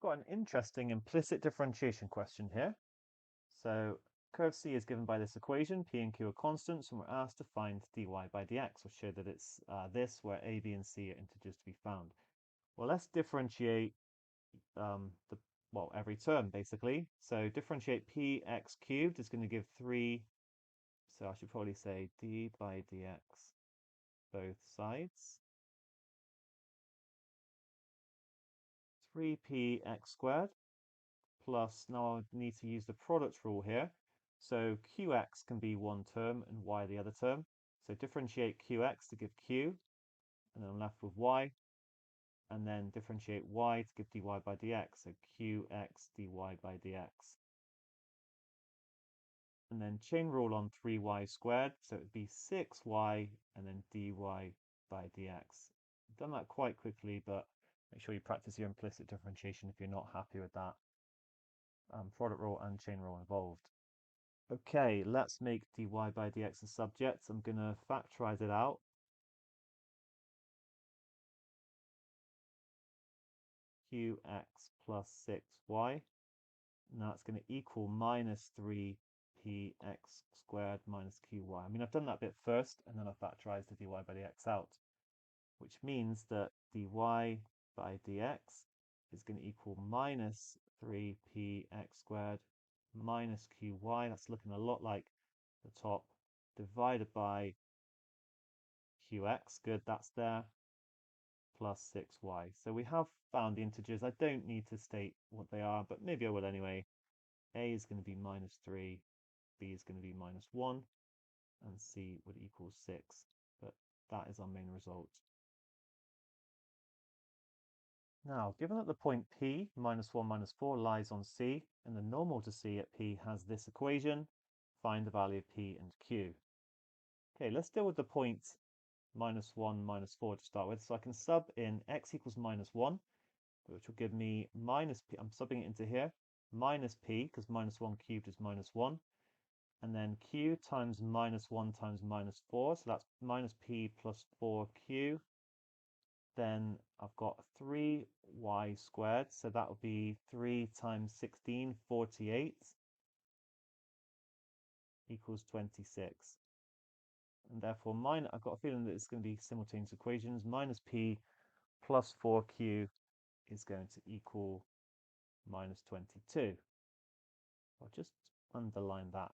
Got an interesting implicit differentiation question here. So curve C is given by this equation, P and Q are constants, and we're asked to find dy by dx. We'll show that it's this, where A, B, and C are integers to be found. Well, let's differentiate every term, basically. So differentiate Px cubed is going to give 3, so I should probably say d by dx both sides. 3px squared plus, now I need to use the product rule here. So qx can be one term and y the other term. So differentiate qx to give q, and then I'm left with y, and then differentiate y to give dy by dx, so qx dy by dx. And then chain rule on 3y squared, so it would be 6y, and then dy by dx. I've done that quite quickly, but make sure you practice your implicit differentiation if you're not happy with that. Product rule and chain rule involved. Okay, let's make dy by dx a subject. I'm going to factorize it out. Qx plus 6y. Now it's going to equal minus 3px squared minus qy. I mean, I've done that bit first, and then I've factorized the dy by dx out, which means that dy by dx is going to equal minus 3px squared minus qy. That's looking a lot like the top, divided by qx, good, that's there, plus 6y. So we have found the integers. I don't need to state what they are, but maybe I will anyway. A is going to be minus 3, B is going to be minus 1, and C would equal 6. But that is our main result. Now, given that the point P, minus 1, minus 4, lies on C, and the normal to C at P has this equation, find the value of P and Q. Okay, let's deal with the point minus 1, minus 4 to start with. So I can sub in x equals minus 1, which will give me minus p. I'm subbing it into here, minus p, because minus 1 cubed is minus 1. And then q times minus 1 times minus 4. So that's minus p plus 4q. Then I've got 3y squared. So that will be 3 times 16, 48, equals 26. And therefore, I've got a feeling that it's going to be simultaneous equations. Minus p plus 4q is going to equal minus 22. I'll just underline that.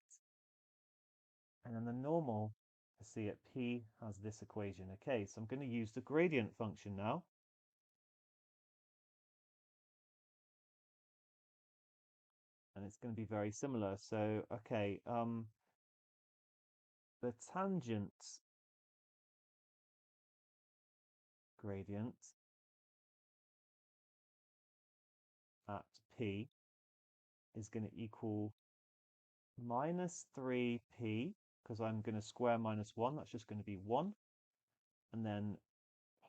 And then the normal to C at P has this equation. Okay, so I'm going to use the gradient function now. And it's going to be very similar. So, okay, the tangent gradient at P is going to equal minus 3p, because I'm going to square minus 1, that's just going to be 1. And then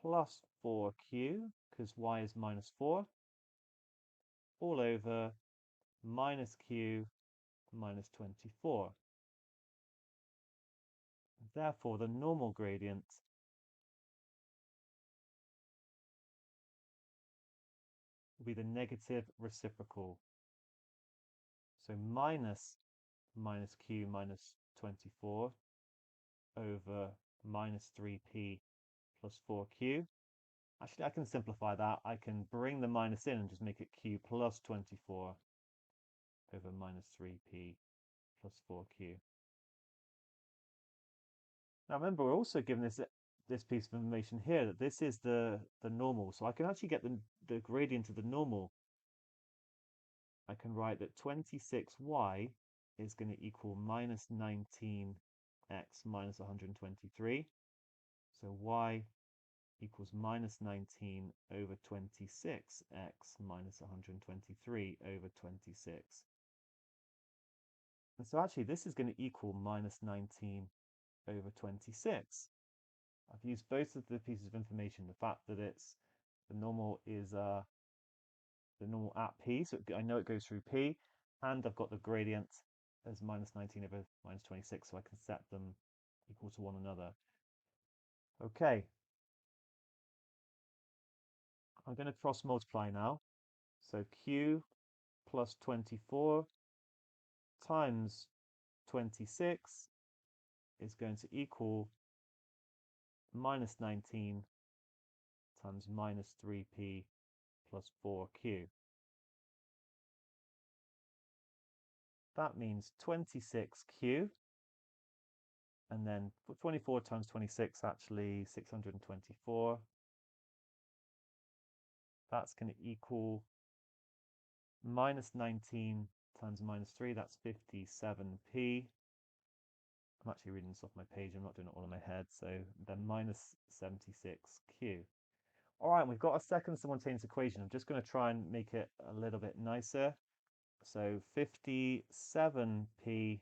plus 4q, because y is minus 4, all over minus q minus 24. Therefore, the normal gradient will be the negative reciprocal. So minus q minus 24 over minus 3p plus 4q. Actually, I can simplify that. I can bring the minus in and just make it q plus 24 over minus 3p plus 4q. Now remember, we're also given this piece of information here that this is the normal. So I can actually get the gradient of the normal. I can write that 26y is going to equal minus 19x minus 123. So y equals minus 19 over 26x minus 123 over 26. And so actually this is going to equal minus 19 over 26. I've used both of the pieces of information. The fact that it's the normal is the normal at P, so I know it goes through P, and I've got the gradient as minus 19 over minus 26, so I can set them equal to one another. Okay, I'm going to cross multiply now. So Q plus 24 times 26 is going to equal minus 19 times minus 3p plus 4q. That means 26q, and then 24 times 26, actually 624. That's going to equal minus 19 times minus 3, that's 57p. I'm actually reading this off my page, I'm not doing it all in my head, so then minus 76q. All right, we've got a second simultaneous equation. I'm just going to try and make it a little bit nicer. So 57p, and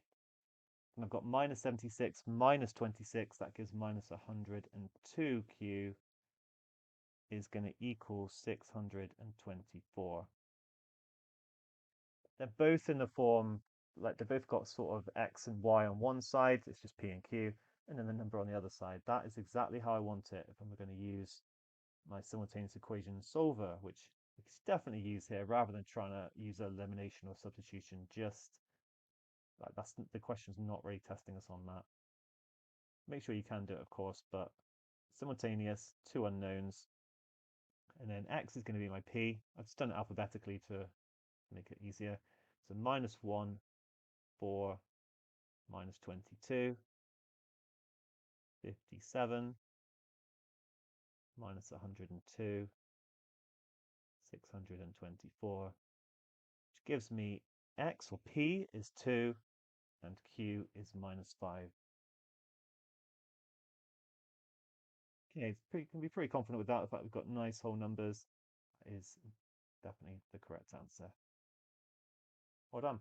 I've got minus 76 minus 26, that gives minus 102q, is going to equal 624. They're both in the form, like they've both got sort of x and y on one side, it's just p and q, and then the number on the other side. That is exactly how I want it if I'm going to use my simultaneous equation solver, which we can definitely use here rather than trying to use elimination or substitution. Just like that's the question's not really testing us on that. Make sure you can do it, of course, but simultaneous, two unknowns, and then x is going to be my p. I've just done it alphabetically to make it easier. So minus 1, 4, minus 22, 57, minus 102, 624, which gives me x, or p, is 2, and q is minus 5. Okay, can be pretty confident with that. The fact we've got nice whole numbers is definitely the correct answer. Well done.